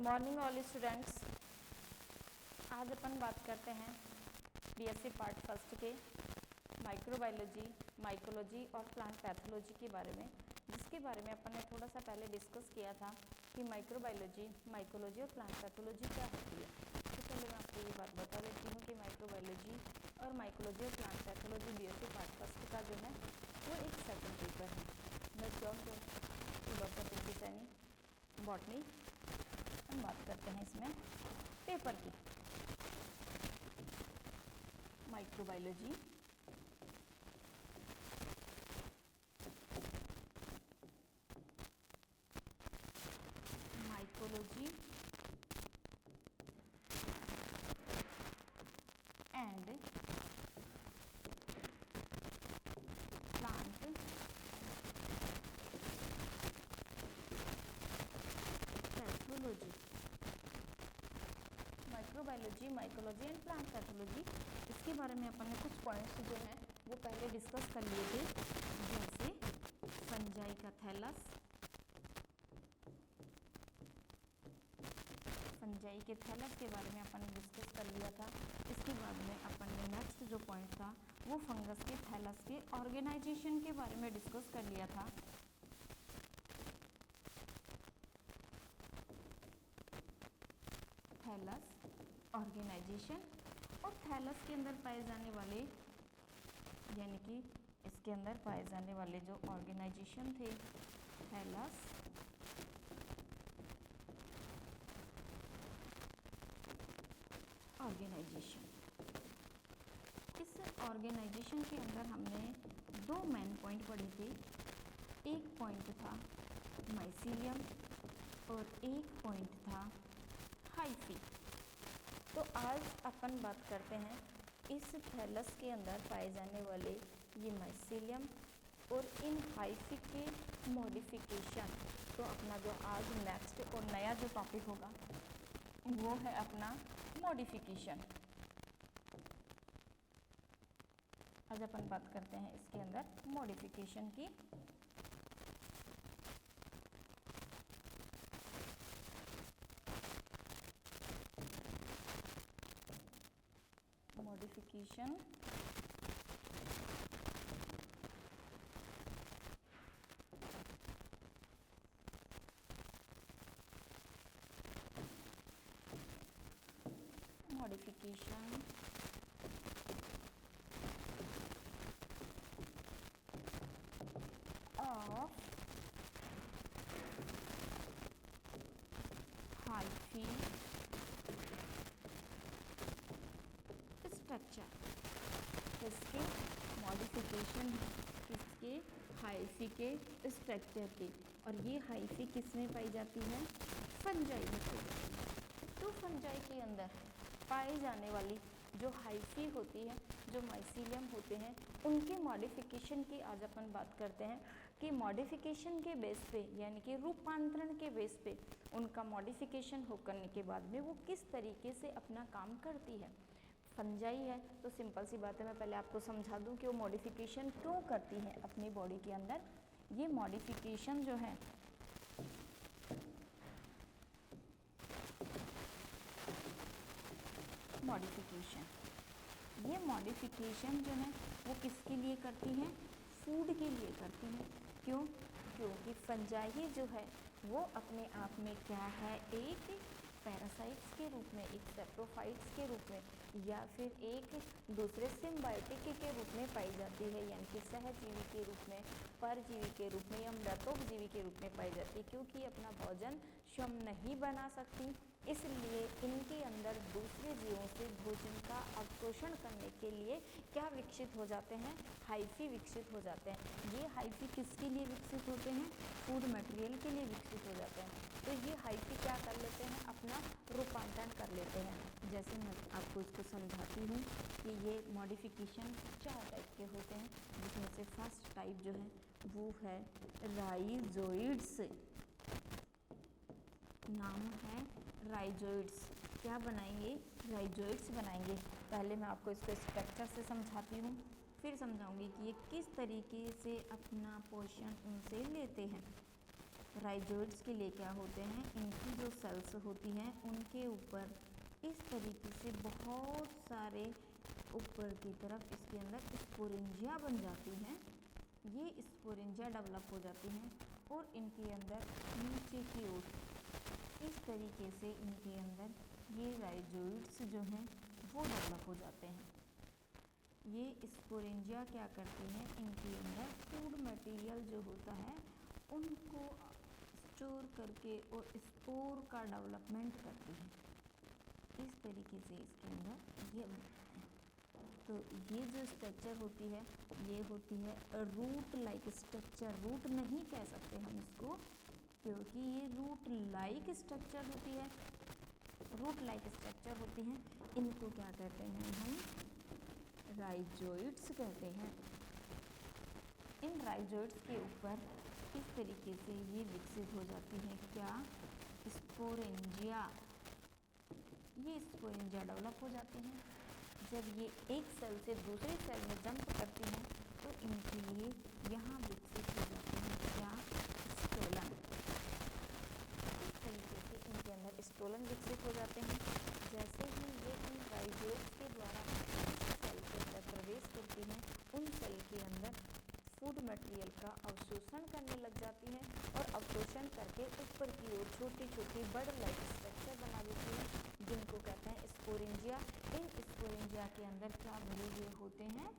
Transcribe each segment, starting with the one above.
Morning all students. आज अपन बात करते हैं बीएससी पार्ट फर्स्ट के माइक्रोबायोलॉजी, माइकोलॉजी और प्लांट पैथोलॉजी के बारे में, जिसके बारे में अपन ने थोड़ा सा पहले डिस्कस किया था कि माइक्रोबायोलॉजी, माइकोलॉजी और प्लांट पैथोलॉजी क्या होती है। तो पहले मैं आपको ये बात बता देती हूँ कि माइक्रोबायोलॉजी और माइकोलॉजी और plant pathology BSc part first का जो है वो एक सेकंड पेपर है। मैं डॉक्टर प्रीति सैनी, बॉटनी। हम बात करते हैं इसमें पेपर की। Microbiology, mycology and plant pathology. Microbiology, mycology and plant pathology, इसके बारे में अपन ने कुछ पॉइंट्स जो हैं वो पहले डिस्कस कर लिए थे, जैसे फंजाई का थैलस, फंजाई के थैलस के बारे में अपन ने डिस्कस कर लिया था। इसके बाद में अपन ने नेक्स्ट जो पॉइंट था वो फंगस के थैलस के ऑर्गेनाइजेशन के बारे में डिस्कस कर लिया था। थैलस, ऑर्गेनाइजेशन और थैलस के अंदर पाए जाने वाले, यानी कि इसके अंदर पाए जाने वाले जो ऑर्गेनाइजेशन थे, थैलस, ऑर्गेनाइजेशन। इस ऑर्गेनाइजेशन के अंदर हमने दो मेन पॉइंट पढ़े थे। एक पॉइंट था माइसीलियम और एक पॉइंट था हाइफी। तो आज अपन बात करते हैं इस थैलस के अंदर पाए जाने वाले ये माइसीलियम और इन हाइफी के मॉडिफिकेशन। तो अपना जो आज नेक्स्ट और नया जो टॉपिक होगा वो है अपना मॉडिफिकेशन। आज अपन बात करते हैं इसके अंदर मॉडिफिकेशन की। Modification modification of hyphae structure. किसके मॉडिफिकेशन? किसके? हाइफी के स्ट्रक्चर की। और ये हाइफी किस में पाई जाती है? फंजाई में। तो फंजाई के अंदर पाई जाने वाली जो हाइफी होती है, जो माइसीलियम होते हैं, उनके मॉडिफिकेशन की आज अपन बात करते हैं कि मॉडिफिकेशन के बेस पे, यानी कि रूपांतरण के बेस पे उनका मॉडिफिकेशन हो करने के बाद में वो किस तरीके से अपना काम करती है। फंजाई है तो सिंपल सी बात है, मैं पहले आपको समझा दूं कि वो मॉडिफिकेशन क्यों करती है अपनी बॉडी के अंदर। ये मॉडिफिकेशन जो है ये मॉडिफिकेशन जो है वो किसके लिए करती हैं? फूड के लिए करती हैं। क्यों? क्योंकि फंजाई जो है वो अपने आप में क्या है? एक पैरासाइट्स के रूप में, एक सेप्रोफाइट्स के रूप में, या फिर एक दूसरे सिम्बायोटिक के रूप में पाई जाती है, यानी कि सहजीवी के रूप में, परजीवी के रूप में या मृतोपजीवी के रूप में पाई जाती है। क्योंकि अपना भोजन स्वयं नहीं बना सकती, इसलिए इनके अंदर दूसरे जीवों से भोजन का अवशोषण करने के लिए क्या विकसित हो जाते हैं? हाइफी विकसित हो जाते हैं। ये हाइफी किसके लिए विकसित होते हैं? फूड मटेरियल के लिए विकसित हो जाते हैं। तो ये हाइफी क्या कर लेते हैं? अपना रूपांतरण कर लेते हैं। जैसे मैं आपको इसको समझाती हूँ कि ये मॉडिफिकेशन 4 टाइप के होते हैं, जिसमें से फर्स्ट टाइप जो है वो है राइजोइड्स। नाम है राइजोइड्स। क्या बनाएंगे? राइजोइड्स बनाएंगे। पहले मैं आपको इसको स्ट्रक्चर से समझाती हूँ, फिर समझाऊंगी कि ये किस तरीके से अपना पोषण उनसे लेते हैं। राइजोइड्स के लिए क्या होते हैं, इनकी जो सेल्स होती हैं उनके ऊपर इस तरीके से बहुत सारे ऊपर की तरफ इसके अंदर स्पोरेंजिया बन जाती हैं। ये स्पोरेंजिया डेवलप हो जाती हैं और इनके अंदर नीचे की ओर इस तरीके से इनके अंदर ये राइजोइड्स जो हैं वो डेवलप हो जाते हैं। ये स्पोरेंजिया क्या करती हैं, इनके अंदर फूड मटेरियल जो होता है उनको स्टोर करके और स्पोर का डेवलपमेंट करती है। इस तरीके से इसके अंदर ये बनता है। तो ये जो स्ट्रक्चर होती है ये होती है रूट लाइक स्ट्रक्चर। रूट नहीं कह सकते हम इसको, क्योंकि ये रूट लाइक स्ट्रक्चर होती है, रूट लाइक स्ट्रक्चर होती हैं। इनको क्या कहते हैं हम, राइजोइड्स कहते हैं। इन राइजोइड्स के ऊपर इस तरीके से ये विकसित हो जाती हैं क्या, स्पोरेंजिया। ये स्पोरेंजिया डेवलप हो जाती हैं। जब ये एक सेल से दूसरे सेल में जंप करती हैं तो इनके लिए यहाँ विकसित हो जाते हैं क्या, स्टोलन। इस तरीके से इनके अंदर स्टोलन विकसित हो जाते हैं। जैसे ही ये इन राइजोइड्स के द्वारा सेल के अंदर प्रवेश करती हैं, उन सेल के अंदर फूड मटेरियल का अवशोषण करने लग जाती हैं और अवशोषण करके ऊपर की ओर छोटी छोटी बर्ड लाइक स्ट्रक्चर बना देती हैं, जिनको कहते हैं स्पोरेंजिया। इन स्पोरेंजिया के अंदर क्या भरे हुए होते हैं,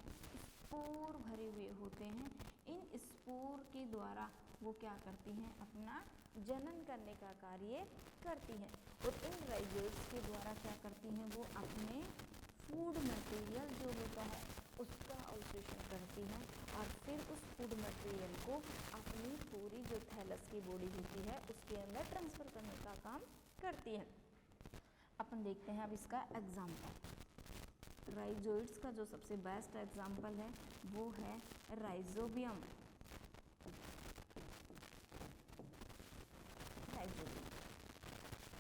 स्पोर भरे हुए होते हैं। इन स्पोर के द्वारा वो क्या करती हैं, अपना जनन करने का कार्य करती हैं और इन राइजोइड्स के द्वारा क्या करती हैं, वो अपने फूड मटेरियल जो होता है उसका अवशोषण करती हैं और फिर उस फूड मटेरियल को अपनी पूरी जो थैलस की बॉडी होती है उसके अंदर ट्रांसफ़र करने का काम करती हैं। अपन देखते हैं अब इसका एग्जाम्पल। राइजोइड्स का जो सबसे बेस्ट एग्जाम्पल है वो है राइजोबियम।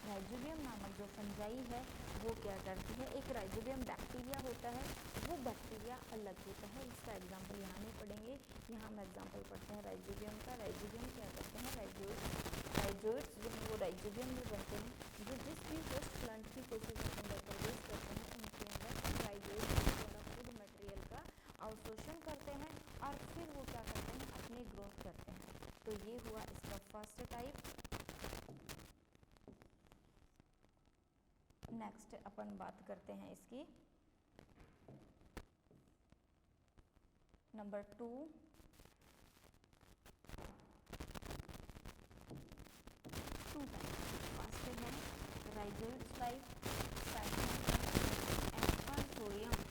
राइजोबियम नामक जो फंजाई है वो क्या करती है, एक राइजोबियम बैक्टीरिया होता है, वो बैक्टीरिया अलग होता है। इसका एग्जाम्पल यहाँ नहीं पढ़ेंगे, यहाँ हम एग्जाम्पल पढ़ते हैं राइजोबियम का। राइजोबियम क्या करते हैं, राइजोइड्स जो है वो राइजोबियम में बनते हैं, जो जिस भी होस्ट प्लांट की कोशिश के अंदर प्रवेश करते हैं उनके अंदर राइजोइड्स द्वारा फूड मटेरियल का अवशोषण करते हैं और फिर वो क्या करते हैं, अपनी ग्रोथ करते हैं। तो ये हुआ इसका फर्स्ट टाइप। नेक्स्ट अपन बात करते हैं इसकी नंबर 2। फर्स्ट है राइजोइड्स टाइप, सेकंड है एस्परसोरियम।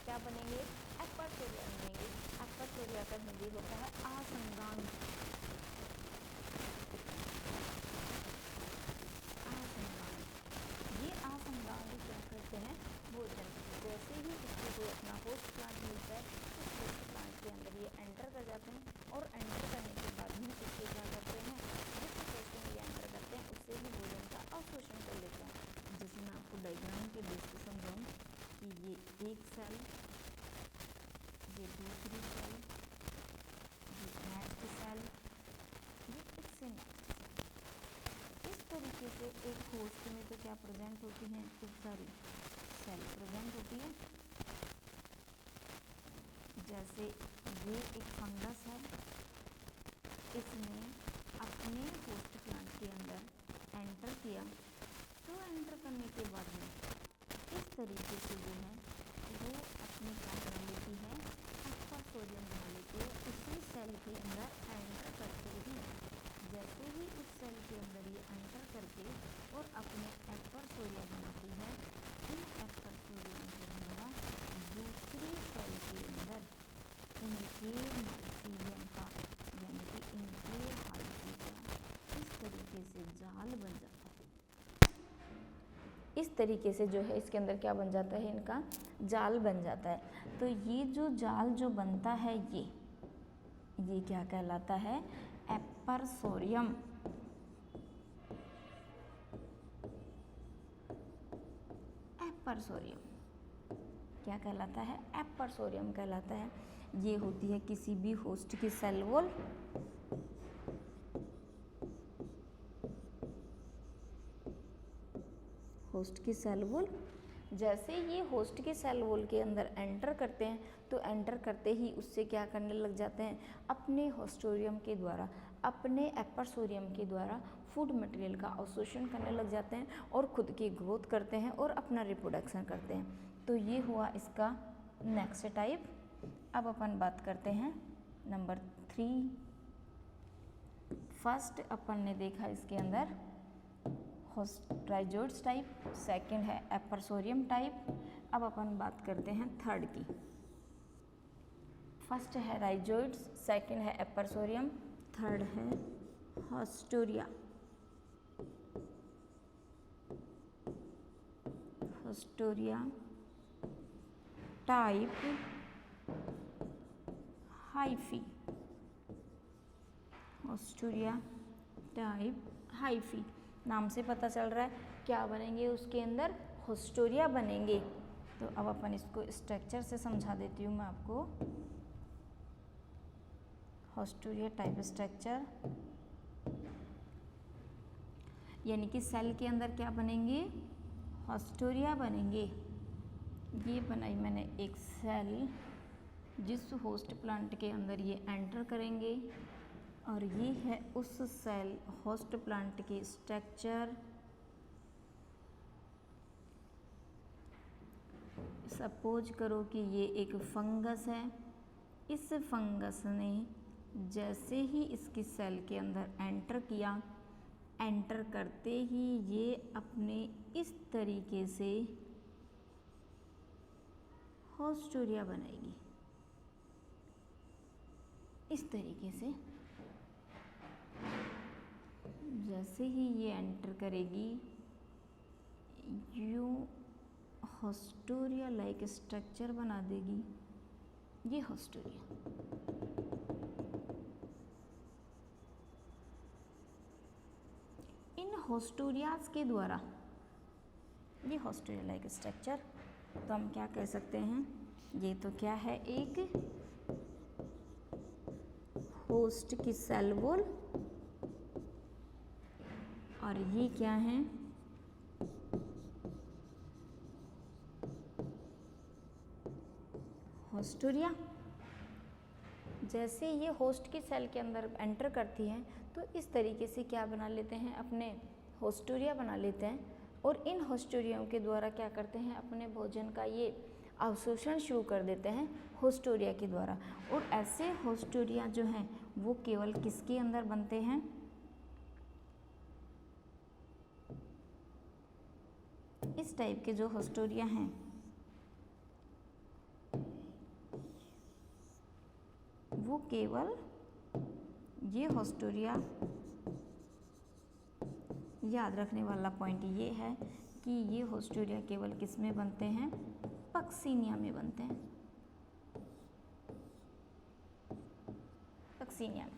क्या बनेंगे, एस्परसोरिया बनेंगे। एस्परसोरिया का हिंदी होता है आसंगांग। ये आसंगांग क्या करते हैं, भोजन जैसे ही इसको कोई अपना होस्ट प्लांट मिलता है उस होस्ट प्लांट के अंदर ये एंटर कर जाते हैं और एंटर करने के बाद में इसके क्या करते हैं, जिस होस्ट में ये एंटर करते हैं उससे ही भोजन का अवशोषण कर लेते हैं। जैसे मैं आपको डायग्राम के बेस पे समझाऊँ कि ये एक सेल, ये दूसरी सेल, ये नेक्स्ट सेल, ये इससे नेक्स्ट सेल। इस तरीके से एक होस्ट में तो क्या प्रेजेंट होती हैं, खूब सारी सेल प्रेजेंट होती है। जैसे ये एक फंगस है, इसने अपने होस्ट प्लांट के अंदर एंटर किया, तो एंटर करने के बाद में इस तरीके से जो है वो अपनी क्या बना लेती है, एस्परसोरियम बना लेती है उसी सेल के अंदर एंटर करते ही। जैसे ही उस सेल के अंदर ये एंटर करके और अपने एस्परसोरिया बनाती है, इन एस्परसोरियम के द्वारा दूसरी सेल के अंदर इनके माइसीलियम का यानी कि इनके हाइफी का इस तरीके से जाल बन जाता है। इस तरीके से जो है इसके अंदर क्या बन जाता है, इनका जाल बन जाता है। तो ये जो जाल जो बनता है ये क्या कहलाता है, एपरसोरियम। एपरसोरियम क्या कहलाता है? एपरसोरियम कहलाता है। ये होती है किसी भी होस्ट की सेल वॉल, होस्ट की सेल वॉल। जैसे ये होस्ट की सेल वॉल के अंदर एंटर करते हैं तो एंटर करते ही उससे क्या करने लग जाते हैं? अपने होस्टोरियम के द्वारा, अपने एपरसोरियम के द्वारा फूड मटेरियल का अवशोषण करने लग जाते हैं और खुद की ग्रोथ करते हैं और अपना रिप्रोडक्शन करते हैं। तो ये हुआ इसका नेक्स्ट टाइप। अब अपन बात करते हैं नंबर 3। फर्स्ट अपन ने देखा इसके अंदर राइजोइड्स टाइप, सेकंड है एपरसोरियम टाइप। अब अपन बात करते हैं थर्ड की। फर्स्ट है राइजोइड्स, सेकंड है एपरसोरियम, थर्ड है होस्टोरिया। होस्टोरिया टाइप हाइफी। होस्टोरिया type hyphae. नाम से पता चल रहा है क्या बनेंगे उसके अंदर? होस्टोरिया बनेंगे। तो अब अपन इसको स्ट्रक्चर से समझा देती हूँ मैं आपको। होस्टोरिया टाइप स्ट्रक्चर यानी कि सेल के अंदर क्या बनेंगे? होस्टोरिया बनेंगे। ये बनाई मैंने एक सेल, जिस होस्ट प्लांट के अंदर ये एंटर करेंगे, और ये है उस सेल होस्ट प्लांट के स्ट्रक्चर। सपोज करो कि ये एक फंगस है। इस फंगस ने जैसे ही इसकी सेल के अंदर एंटर किया, एंटर करते ही ये अपने इस तरीके से होस्टोरिया बनाएगी। इस तरीके से जैसे ही ये एंटर करेगी, यूं होस्टोरिया लाइक स्ट्रक्चर बना देगी। ये होस्टोरिया। इन होस्टोरियाज के द्वारा ये होस्टोरिया लाइक स्ट्रक्चर, तो हम क्या कह सकते हैं? ये तो क्या है? एक होस्ट की सेल वॉल, और ये क्या है? होस्टोरिया। जैसे ये होस्ट की सेल के अंदर एंटर करती हैं तो इस तरीके से क्या बना लेते हैं? अपने होस्टोरिया बना लेते हैं, और इन होस्टोरियों के द्वारा क्या करते हैं? अपने भोजन का ये अवशोषण शुरू कर देते हैं होस्टोरिया के द्वारा। और ऐसे होस्टोरिया जो हैं वो केवल किसके अंदर बनते हैं? इस टाइप के जो होस्टोरिया हैं वो केवल ये होस्टोरिया, याद रखने वाला पॉइंट ये है कि ये होस्टोरिया केवल किस में बनते हैं? पक्सीनिया में बनते हैं। पक्सीनिया में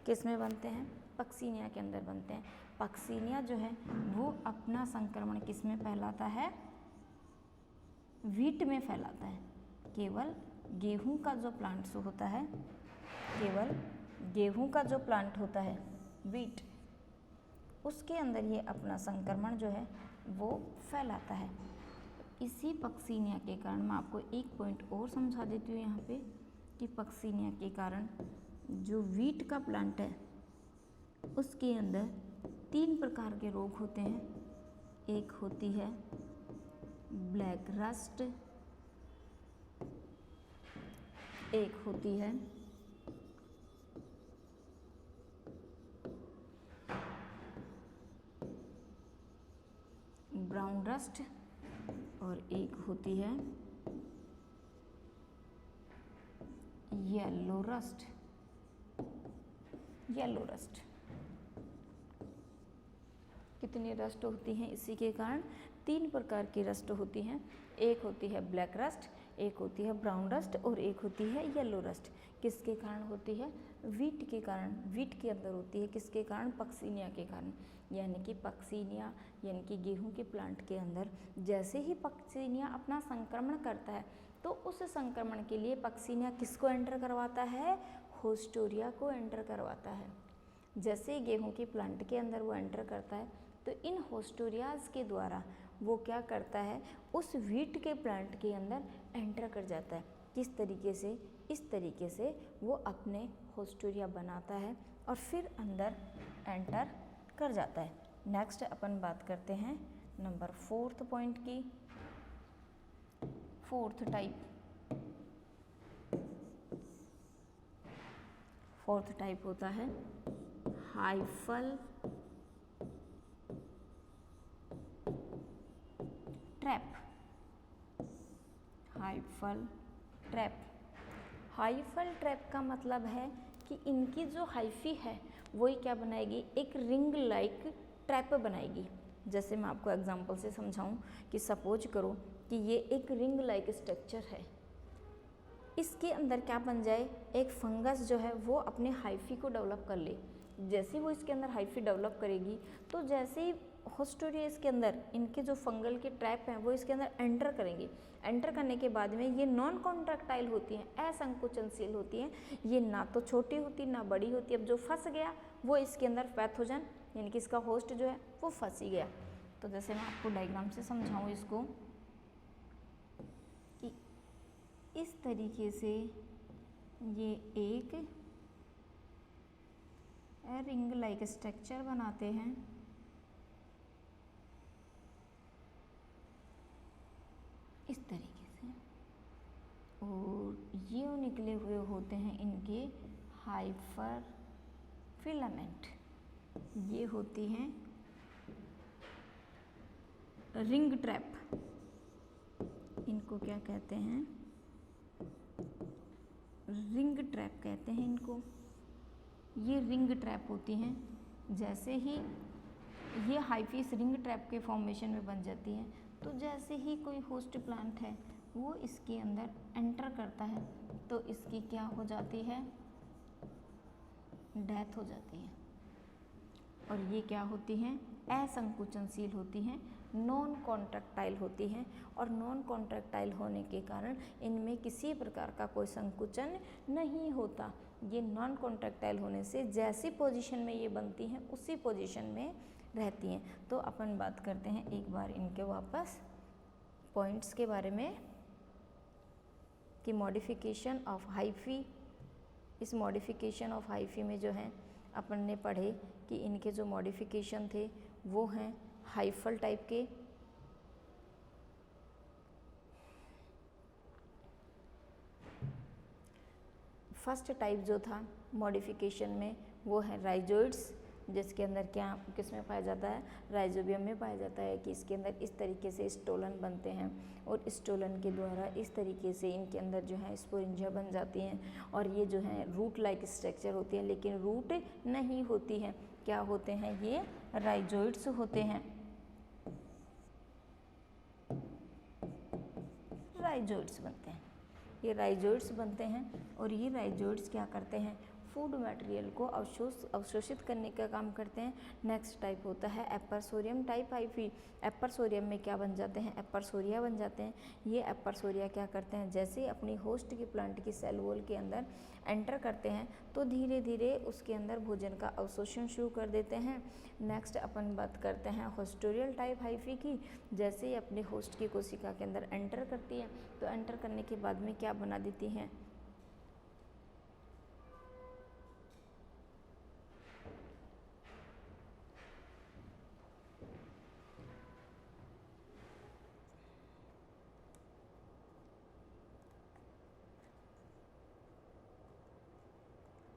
किस में बनते हैं? पक्सीनिया के अंदर बनते हैं। पक्सीनिया जो है वो अपना संक्रमण किस में फैलाता है? व्हीट में फैलाता है। केवल गेहूं का जो प्लांट होता है, केवल गेहूं का जो प्लांट होता है व्हीट, उसके अंदर ये अपना संक्रमण जो है वो फैलाता है। इसी पक्सीनिया के कारण मैं आपको एक पॉइंट और समझा देती हूँ यहाँ पे कि पक्सीनिया के कारण जो व्हीट का प्लांट है उसके अंदर 3 प्रकार के रोग होते हैं। एक होती है ब्लैक रस्ट, एक होती है ब्राउन रस्ट, और एक होती है येलो रस्ट। Yellow rust. कितनी रस्ट होती हैं इसी के कारण? 3 प्रकार की रस्ट होती हैं। एक होती है ब्लैक रस्ट, एक होती है ब्राउन रस्ट, और एक होती है येलो रस्ट। किसके कारण होती है? वीट के कारण, वीट के अंदर होती है किसके कारण, पक्सिनिया के कारण। यानी कि पक्सिनिया यानी कि गेहूं के प्लांट के अंदर जैसे ही पक्सिनिया अपना संक्रमण करता है तो उस संक्रमण के लिए पक्सिनिया किसको एंटर करवाता है, होस्टोरिया को एंटर करवाता है। जैसे गेहूं के प्लांट के अंदर वो एंटर करता है तो इन होस्टोरियाज के द्वारा वो क्या करता है, उस वीट के प्लांट के अंदर एंटर कर जाता है। किस तरीके से, इस तरीके से वो अपने होस्टोरिया बनाता है और फिर अंदर एंटर कर जाता है। नेक्स्ट अपन बात करते हैं नंबर 4th पॉइंट की। 4th टाइप होता है hyphal trap. Hyphal trap, hyphal trap का मतलब है कि इनकी जो हाइफी है वही क्या बनाएगी, एक रिंग लाइक ट्रैप बनाएगी। जैसे मैं आपको एग्जांपल से समझाऊं कि सपोज करो कि ये एक रिंग लाइक स्ट्रक्चर है, इसके अंदर क्या बन जाए, एक फंगस जो है वो अपने हाइफी को डेवलप कर ले। जैसे वो इसके अंदर हाइफी डेवलप करेगी तो जैसे ही होस्टोरिया इसके अंदर, इनके जो फंगल के ट्रैप हैं वो इसके अंदर एंटर करेंगे। एंटर करने के बाद में ये नॉन कॉन्ट्रैक्टाइल होती हैं, असंकुचनशील होती हैं। ये ना तो छोटी होती ना बड़ी होती। अब जो फंस गया वो इसके अंदर पैथोजन यानी कि इसका होस्ट जो है वो फंस ही गया। तो जैसे मैं आपको डायग्राम से समझाऊँ इसको कि इस तरीके से ये एक रिंग लाइक स्ट्रक्चर बनाते हैं इस तरीके से, और ये निकले हुए होते हैं इनके हाइपर फिलामेंट। ये होती हैं रिंग ट्रैप, इनको क्या कहते हैं, रिंग ट्रैप कहते हैं इनको। ये रिंग ट्रैप होती हैं। जैसे ही ये हाइफिस रिंग ट्रैप के फॉर्मेशन में बन जाती हैं तो जैसे ही कोई होस्ट प्लांट है वो इसके अंदर एंटर करता है तो इसकी क्या हो जाती है, डेथ हो जाती है। और ये क्या होती हैं, असंकुचनशील होती हैं, नॉन कॉन्ट्रैक्टाइल होती हैं। और नॉन कॉन्ट्रैक्टाइल होने के कारण इनमें किसी प्रकार का कोई संकुचन नहीं होता। ये नॉन कॉन्ट्रैक्टाइल होने से जैसी पोजीशन में ये बनती हैं उसी पोजीशन में रहती हैं। तो अपन बात करते हैं एक बार इनके वापस पॉइंट्स के बारे में कि मॉडिफिकेशन ऑफ हाइफी। इस मॉडिफिकेशन ऑफ हाइफी में जो है अपन ने पढ़े कि इनके जो मॉडिफिकेशन थे वो हैं हाइफल टाइप के। फर्स्ट टाइप जो था मॉडिफिकेशन में वो है राइजोइड्स, जिसके अंदर क्या किस में पाया जाता है, राइजोबियम में पाया जाता है कि इसके अंदर इस तरीके से स्टोलन बनते हैं और स्टोलन के द्वारा इस तरीके से इनके अंदर जो है स्पोरेंजिया बन जाती हैं और ये जो है रूट लाइक स्ट्रक्चर होती है, लेकिन रूट नहीं होती है। क्या होते हैं, ये राइजोइड्स होते हैं, राइजोइड्स बनते हैं। ये राइजोइड्स बनते हैं और ये राइजोइड्स क्या करते हैं, फूड मटेरियल को अवशोषित करने का काम करते हैं। नेक्स्ट टाइप होता है एपर्सोरियम टाइप हाइफी। एपर्सोरियम में क्या बन जाते हैं, एपर्सोरिया बन जाते हैं। ये एपर्सोरिया क्या करते हैं, जैसे अपनी होस्ट की प्लांट की सेल वॉल के अंदर एंटर करते हैं तो धीरे धीरे उसके अंदर भोजन का अवशोषण शुरू कर देते हैं। नेक्स्ट अपन बात करते हैं होस्टोरियल टाइप हाइफी की। जैसे ही अपने होस्ट की कोशिका के अंदर एंटर करती है तो एंटर करने के बाद में क्या बना देती हैं,